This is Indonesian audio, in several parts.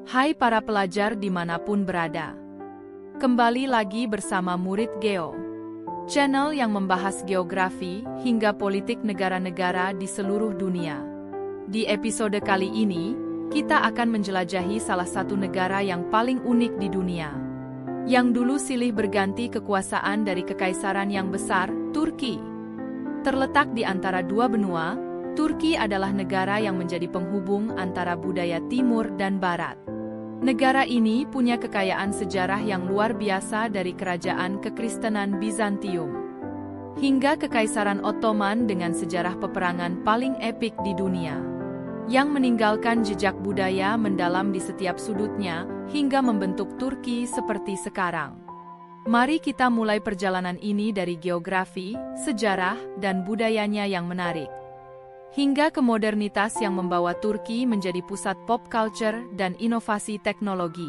Hai para pelajar dimanapun berada. Kembali lagi bersama Murid Geo, channel yang membahas geografi hingga politik negara-negara di seluruh dunia. Di episode kali ini, kita akan menjelajahi salah satu negara yang paling unik di dunia, yang dulu silih berganti kekuasaan dari kekaisaran yang besar, Turki. Terletak di antara dua benua, Turki adalah negara yang menjadi penghubung antara budaya timur dan barat. Negara ini punya kekayaan sejarah yang luar biasa dari kerajaan kekristenan Bizantium hingga kekaisaran Ottoman dengan sejarah peperangan paling epik di dunia, yang meninggalkan jejak budaya mendalam di setiap sudutnya hingga membentuk Turki seperti sekarang. Mari kita mulai perjalanan ini dari geografi, sejarah, dan budayanya yang menarik, hingga ke modernitas yang membawa Turki menjadi pusat pop culture dan inovasi teknologi.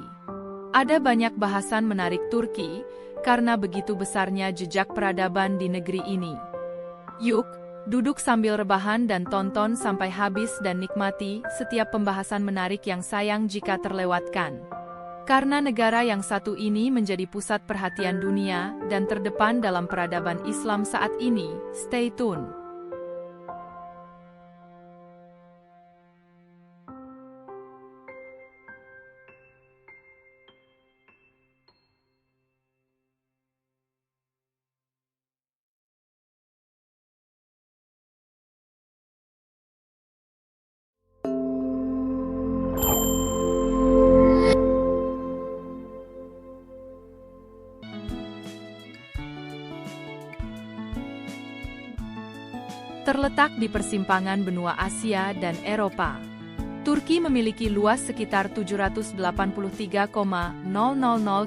Ada banyak bahasan menarik Turki, karena begitu besarnya jejak peradaban di negeri ini. Yuk, duduk sambil rebahan dan tonton sampai habis dan nikmati setiap pembahasan menarik yang sayang jika terlewatkan. Karena negara yang satu ini menjadi pusat perhatian dunia dan terdepan dalam peradaban Islam saat ini. Stay tune. Terletak di persimpangan benua Asia dan Eropa, Turki memiliki luas sekitar 783,000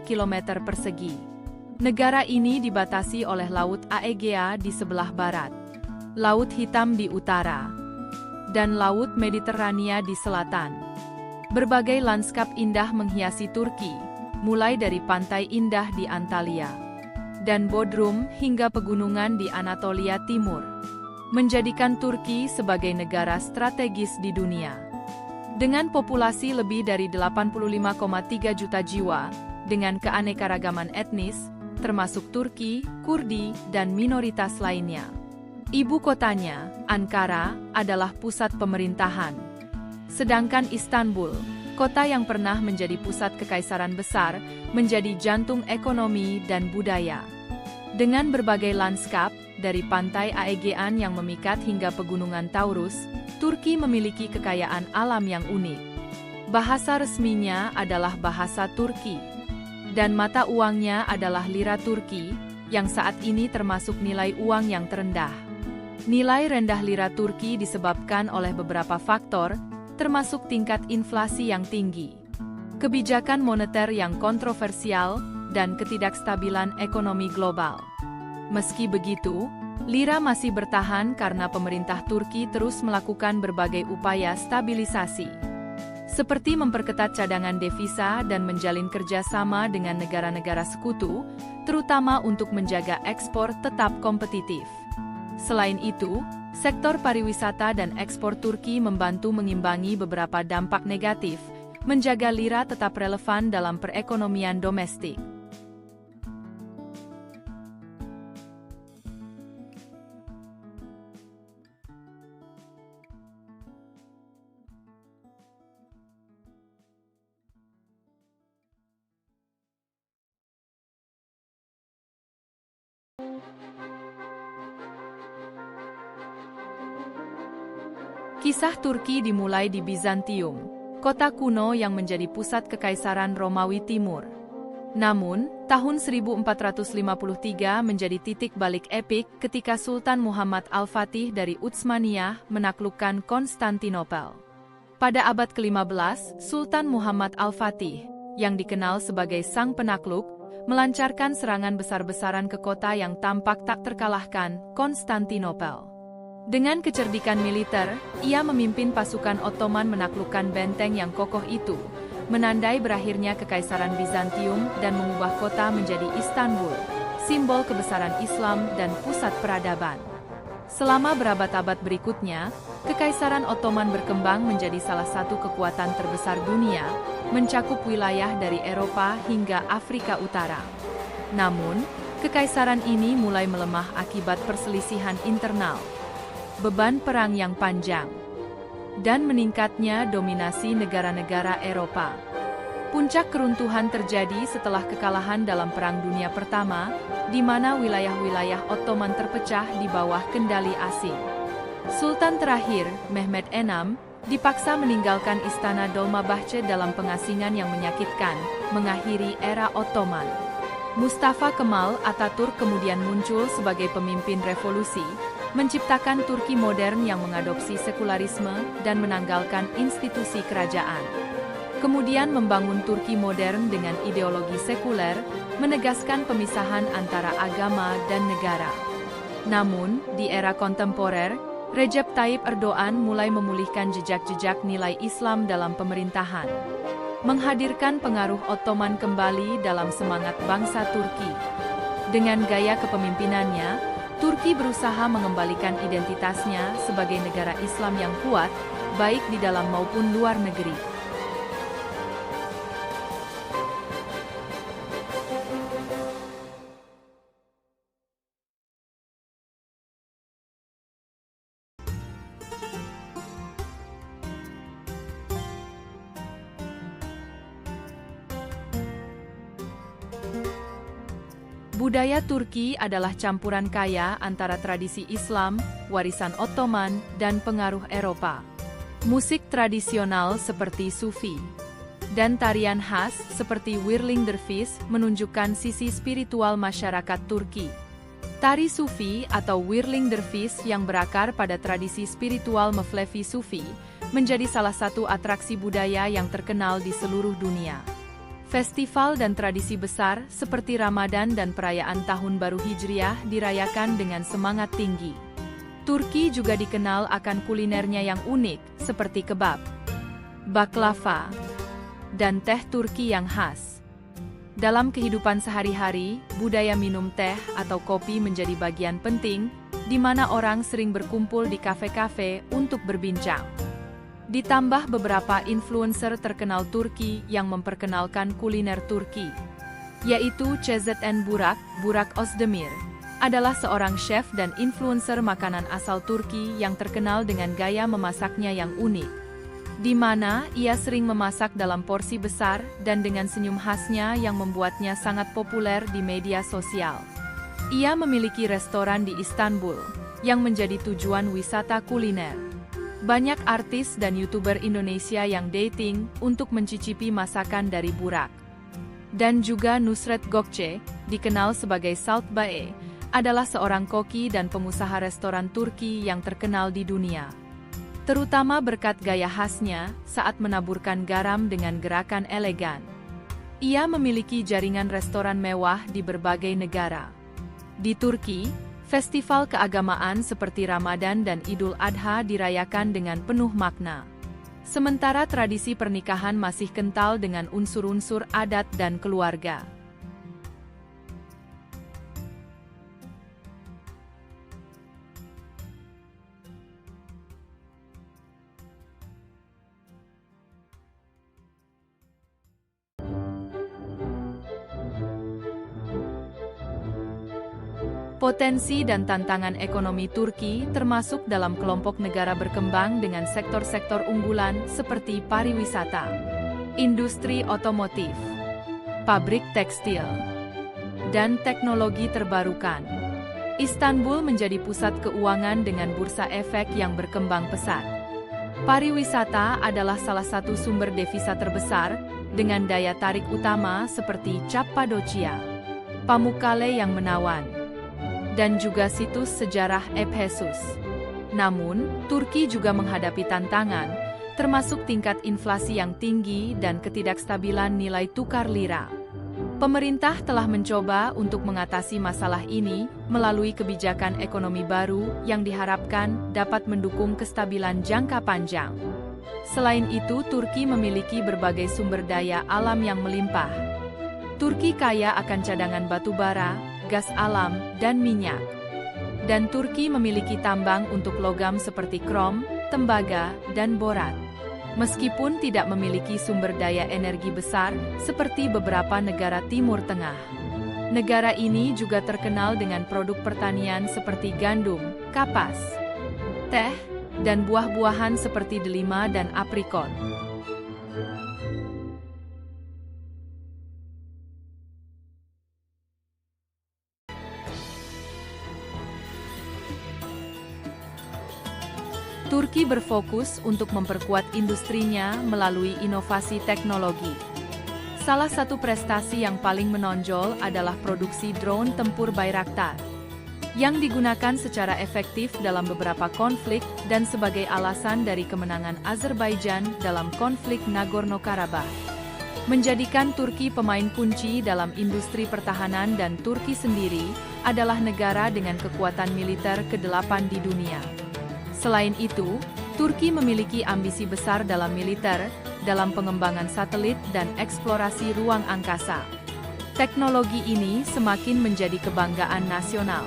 km persegi. Negara ini dibatasi oleh Laut Aegea di sebelah barat, Laut Hitam di utara, dan Laut Mediterania di selatan. Berbagai lanskap indah menghiasi Turki, mulai dari pantai indah di Antalya dan Bodrum hingga pegunungan di Anatolia Timur, menjadikan Turki sebagai negara strategis di dunia. Dengan populasi lebih dari 85,3 juta jiwa, dengan keanekaragaman etnis, termasuk Turki, Kurdi, dan minoritas lainnya. Ibu kotanya, Ankara, adalah pusat pemerintahan. Sedangkan Istanbul, kota yang pernah menjadi pusat kekaisaran besar, menjadi jantung ekonomi dan budaya. Dengan berbagai lanskap, dari pantai Aegean yang memikat hingga pegunungan Taurus, Turki memiliki kekayaan alam yang unik. Bahasa resminya adalah bahasa Turki, dan mata uangnya adalah lira Turki, yang saat ini termasuk nilai uang yang terendah. Nilai rendah lira Turki disebabkan oleh beberapa faktor, termasuk tingkat inflasi yang tinggi, kebijakan moneter yang kontroversial, dan ketidakstabilan ekonomi global. Meski begitu, lira masih bertahan karena pemerintah Turki terus melakukan berbagai upaya stabilisasi, seperti memperketat cadangan devisa dan menjalin kerjasama dengan negara-negara sekutu, terutama untuk menjaga ekspor tetap kompetitif. Selain itu, sektor pariwisata dan ekspor Turki membantu mengimbangi beberapa dampak negatif, menjaga lira tetap relevan dalam perekonomian domestik. Kisah Turki dimulai di Bizantium, kota kuno yang menjadi pusat kekaisaran Romawi Timur. Namun, tahun 1453 menjadi titik balik epik ketika Sultan Muhammad Al-Fatih dari Utsmaniyah menaklukkan Konstantinopel. Pada abad ke-15, Sultan Muhammad Al-Fatih, yang dikenal sebagai Sang Penakluk, melancarkan serangan besar-besaran ke kota yang tampak tak terkalahkan, Konstantinopel. Dengan kecerdikan militer, ia memimpin pasukan Ottoman menaklukkan benteng yang kokoh itu, menandai berakhirnya kekaisaran Bizantium dan mengubah kota menjadi Istanbul, simbol kebesaran Islam dan pusat peradaban. Selama berabad-abad berikutnya, Kekaisaran Ottoman berkembang menjadi salah satu kekuatan terbesar dunia, mencakup wilayah dari Eropa hingga Afrika Utara. Namun, kekaisaran ini mulai melemah akibat perselisihan internal, beban perang yang panjang, dan meningkatnya dominasi negara-negara Eropa. Puncak keruntuhan terjadi setelah kekalahan dalam Perang Dunia Pertama, di mana wilayah-wilayah Ottoman terpecah di bawah kendali asing. Sultan terakhir, Mehmed VI, dipaksa meninggalkan istana Dolmabahce dalam pengasingan yang menyakitkan, mengakhiri era Ottoman. Mustafa Kemal Atatürk kemudian muncul sebagai pemimpin revolusi, menciptakan Turki modern yang mengadopsi sekularisme dan menanggalkan institusi kerajaan. Kemudian membangun Turki modern dengan ideologi sekuler, menegaskan pemisahan antara agama dan negara. Namun, di era kontemporer, Recep Tayyip Erdogan mulai memulihkan jejak-jejak nilai Islam dalam pemerintahan, menghadirkan pengaruh Ottoman kembali dalam semangat bangsa Turki. Dengan gaya kepemimpinannya, Turki berusaha mengembalikan identitasnya sebagai negara Islam yang kuat, baik di dalam maupun luar negeri. Budaya Turki adalah campuran kaya antara tradisi Islam, warisan Ottoman, dan pengaruh Eropa. Musik tradisional seperti Sufi dan tarian khas seperti Whirling Dervish menunjukkan sisi spiritual masyarakat Turki. Tari Sufi atau Whirling Dervish yang berakar pada tradisi spiritual Mevlevi Sufi menjadi salah satu atraksi budaya yang terkenal di seluruh dunia. Festival dan tradisi besar seperti Ramadan dan perayaan Tahun Baru Hijriah dirayakan dengan semangat tinggi. Turki juga dikenal akan kulinernya yang unik, seperti kebab, baklava, dan teh Turki yang khas. Dalam kehidupan sehari-hari, budaya minum teh atau kopi menjadi bagian penting, di mana orang sering berkumpul di kafe-kafe untuk berbincang. Ditambah beberapa influencer terkenal Turki yang memperkenalkan kuliner Turki, yaitu CZN Burak Özdemir, adalah seorang chef dan influencer makanan asal Turki yang terkenal dengan gaya memasaknya yang unik, di mana ia sering memasak dalam porsi besar dan dengan senyum khasnya yang membuatnya sangat populer di media sosial. Ia memiliki restoran di Istanbul, yang menjadi tujuan wisata kuliner. Banyak artis dan YouTuber Indonesia yang dating untuk mencicipi masakan dari Burak. Dan juga Nusret Gökçe, dikenal sebagai Salt Bae, adalah seorang koki dan pengusaha restoran Turki yang terkenal di dunia. Terutama berkat gaya khasnya saat menaburkan garam dengan gerakan elegan. Ia memiliki jaringan restoran mewah di berbagai negara. Di Turki, festival keagamaan seperti Ramadan dan Idul Adha dirayakan dengan penuh makna. Sementara tradisi pernikahan masih kental dengan unsur-unsur adat dan keluarga. Potensi dan tantangan ekonomi Turki termasuk dalam kelompok negara berkembang dengan sektor-sektor unggulan seperti pariwisata, industri otomotif, pabrik tekstil, dan teknologi terbarukan. Istanbul menjadi pusat keuangan dengan bursa efek yang berkembang pesat. Pariwisata adalah salah satu sumber devisa terbesar, dengan daya tarik utama seperti Cappadocia, Pamukkale yang menawan, dan juga situs sejarah Ephesus. Namun, Turki juga menghadapi tantangan, termasuk tingkat inflasi yang tinggi dan ketidakstabilan nilai tukar lira. Pemerintah telah mencoba untuk mengatasi masalah ini melalui kebijakan ekonomi baru yang diharapkan dapat mendukung kestabilan jangka panjang. Selain itu, Turki memiliki berbagai sumber daya alam yang melimpah. Turki kaya akan cadangan batu bara, gas alam, dan minyak. dan Turki memiliki tambang untuk logam seperti krom, tembaga, dan borat. Meskipun tidak memiliki sumber daya energi besar seperti beberapa negara Timur Tengah. Negara ini juga terkenal dengan produk pertanian seperti gandum, kapas, teh, dan buah-buahan seperti delima dan aprikot. Turki berfokus untuk memperkuat industrinya melalui inovasi teknologi. Salah satu prestasi yang paling menonjol adalah produksi drone tempur Bayraktar, yang digunakan secara efektif dalam beberapa konflik dan sebagai alasan dari kemenangan Azerbaijan dalam konflik Nagorno-Karabakh. Menjadikan Turki pemain kunci dalam industri pertahanan dan Turki sendiri adalah negara dengan kekuatan militer ke-8 di dunia. Selain itu, Turki memiliki ambisi besar dalam militer, dalam pengembangan satelit dan eksplorasi ruang angkasa. Teknologi ini semakin menjadi kebanggaan nasional.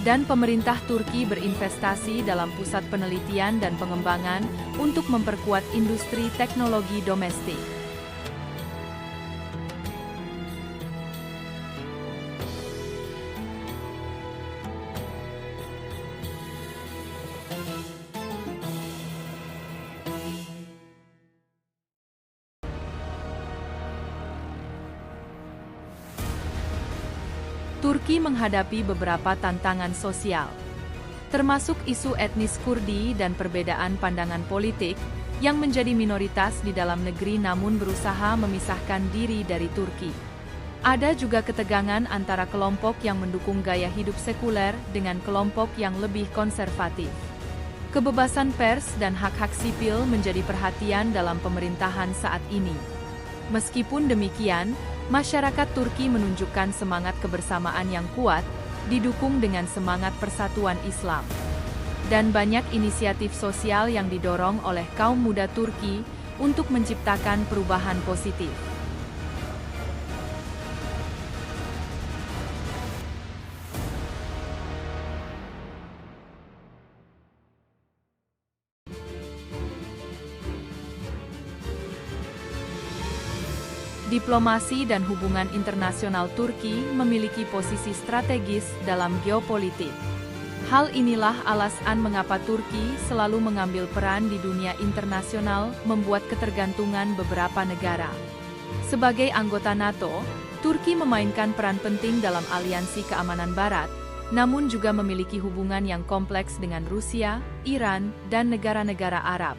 Dan pemerintah Turki berinvestasi dalam pusat penelitian dan pengembangan untuk memperkuat industri teknologi domestik. Turki menghadapi beberapa tantangan sosial, termasuk isu etnis Kurdi dan perbedaan pandangan politik, yang menjadi minoritas di dalam negeri namun berusaha memisahkan diri dari Turki. Ada juga ketegangan antara kelompok yang mendukung gaya hidup sekuler dengan kelompok yang lebih konservatif. Kebebasan pers dan hak-hak sipil menjadi perhatian dalam pemerintahan saat ini. Meskipun demikian, masyarakat Turki menunjukkan semangat kebersamaan yang kuat, didukung dengan semangat persatuan Islam. Dan banyak inisiatif sosial yang didorong oleh kaum muda Turki untuk menciptakan perubahan positif. Diplomasi dan hubungan internasional Turki memiliki posisi strategis dalam geopolitik. Hal inilah alasan mengapa Turki selalu mengambil peran di dunia internasional, membuat ketergantungan beberapa negara. Sebagai anggota NATO, Turki memainkan peran penting dalam aliansi keamanan Barat, namun juga memiliki hubungan yang kompleks dengan Rusia, Iran, dan negara-negara Arab.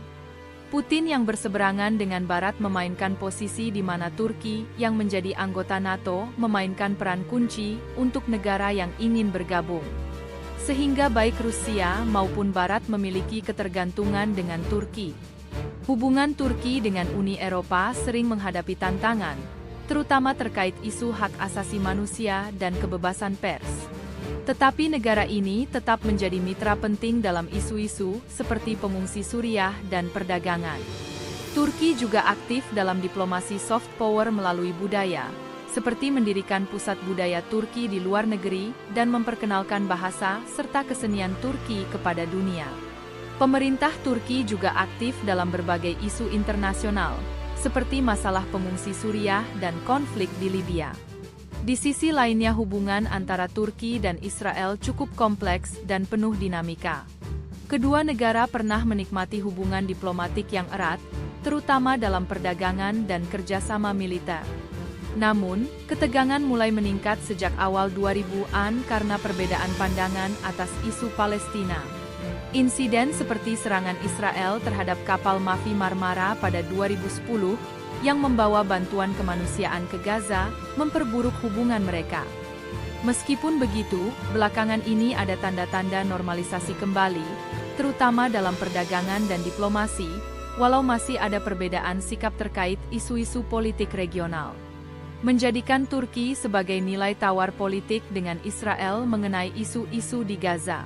Putin yang berseberangan dengan Barat memainkan posisi di mana Turki yang menjadi anggota NATO memainkan peran kunci untuk negara yang ingin bergabung. Sehingga baik Rusia maupun Barat memiliki ketergantungan dengan Turki. Hubungan Turki dengan Uni Eropa sering menghadapi tantangan, terutama terkait isu hak asasi manusia dan kebebasan pers. Tetapi negara ini tetap menjadi mitra penting dalam isu-isu seperti pengungsi Suriah dan perdagangan. Turki juga aktif dalam diplomasi soft power melalui budaya, seperti mendirikan pusat budaya Turki di luar negeri dan memperkenalkan bahasa serta kesenian Turki kepada dunia. Pemerintah Turki juga aktif dalam berbagai isu internasional, seperti masalah pengungsi Suriah dan konflik di Libya. Di sisi lainnya hubungan antara Turki dan Israel cukup kompleks dan penuh dinamika. Kedua negara pernah menikmati hubungan diplomatik yang erat, terutama dalam perdagangan dan kerjasama militer. Namun, ketegangan mulai meningkat sejak awal 2000-an karena perbedaan pandangan atas isu Palestina. Insiden seperti serangan Israel terhadap kapal Mavi Marmara pada 2010, yang membawa bantuan kemanusiaan ke Gaza, memperburuk hubungan mereka. Meskipun begitu, belakangan ini ada tanda-tanda normalisasi kembali, terutama dalam perdagangan dan diplomasi, walau masih ada perbedaan sikap terkait isu-isu politik regional. Menjadikan Turki sebagai nilai tawar politik dengan Israel mengenai isu-isu di Gaza.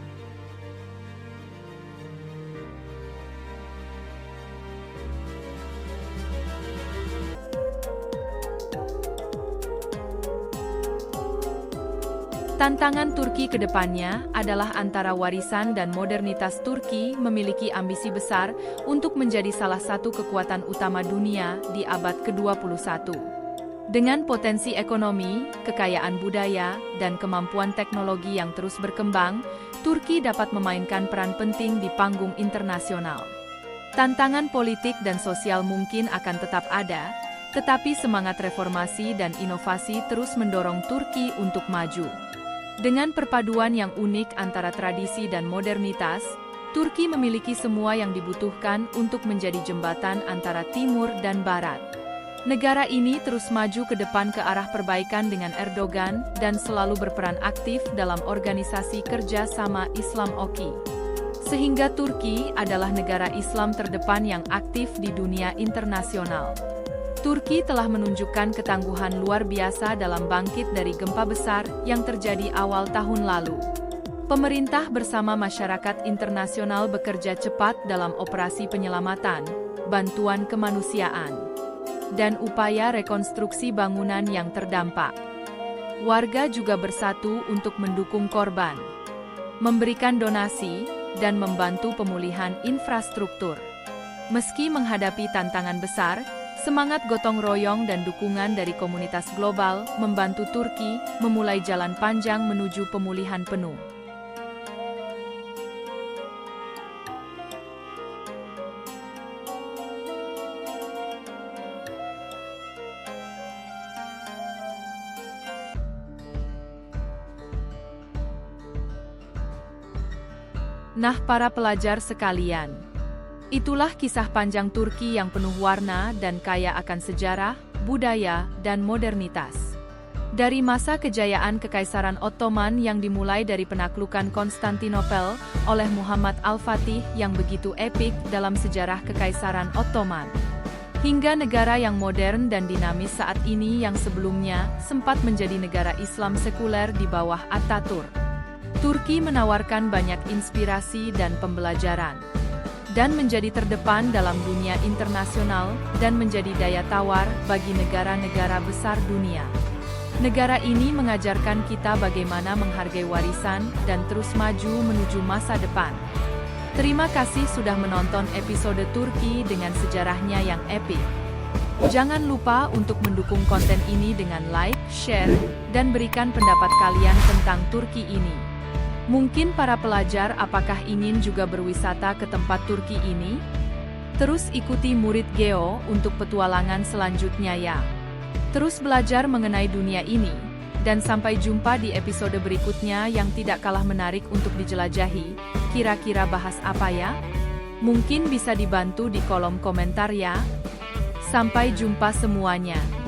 Tantangan Turki ke depannya adalah antara warisan dan modernitas. Turki memiliki ambisi besar untuk menjadi salah satu kekuatan utama dunia di abad ke-21. Dengan potensi ekonomi, kekayaan budaya, dan kemampuan teknologi yang terus berkembang, Turki dapat memainkan peran penting di panggung internasional. Tantangan politik dan sosial mungkin akan tetap ada, tetapi semangat reformasi dan inovasi terus mendorong Turki untuk maju. Dengan perpaduan yang unik antara tradisi dan modernitas, Turki memiliki semua yang dibutuhkan untuk menjadi jembatan antara timur dan barat. Negara ini terus maju ke depan ke arah perbaikan dengan Erdogan dan selalu berperan aktif dalam organisasi kerja sama Islam OKI. Sehingga Turki adalah negara Islam terdepan yang aktif di dunia internasional. Turki telah menunjukkan ketangguhan luar biasa dalam bangkit dari gempa besar yang terjadi awal tahun lalu. Pemerintah bersama masyarakat internasional bekerja cepat dalam operasi penyelamatan, bantuan kemanusiaan, dan upaya rekonstruksi bangunan yang terdampak. Warga juga bersatu untuk mendukung korban, memberikan donasi, dan membantu pemulihan infrastruktur. Meski menghadapi tantangan besar, semangat gotong royong dan dukungan dari komunitas global membantu Turki memulai jalan panjang menuju pemulihan penuh. Nah, para pelajar sekalian, itulah kisah panjang Turki yang penuh warna dan kaya akan sejarah, budaya, dan modernitas. Dari masa kejayaan Kekaisaran Ottoman yang dimulai dari penaklukan Konstantinopel oleh Muhammad Al-Fatih yang begitu epik dalam sejarah Kekaisaran Ottoman, hingga negara yang modern dan dinamis saat ini yang sebelumnya sempat menjadi negara Islam sekuler di bawah Atatürk. Turki menawarkan banyak inspirasi dan pembelajaran, dan menjadi terdepan dalam dunia internasional dan menjadi daya tawar bagi negara-negara besar dunia. Negara ini mengajarkan kita bagaimana menghargai warisan dan terus maju menuju masa depan. Terima kasih sudah menonton episode Turki dengan sejarahnya yang epik. Jangan lupa untuk mendukung konten ini dengan like, share, dan berikan pendapat kalian tentang Turki ini. Mungkin para pelajar apakah ingin juga berwisata ke tempat Turki ini? Terus ikuti Murid Geo untuk petualangan selanjutnya ya. Terus belajar mengenai dunia ini, dan sampai jumpa di episode berikutnya yang tidak kalah menarik untuk dijelajahi. Kira-kira bahas apa ya? Mungkin bisa dibantu di kolom komentar ya. Sampai jumpa semuanya.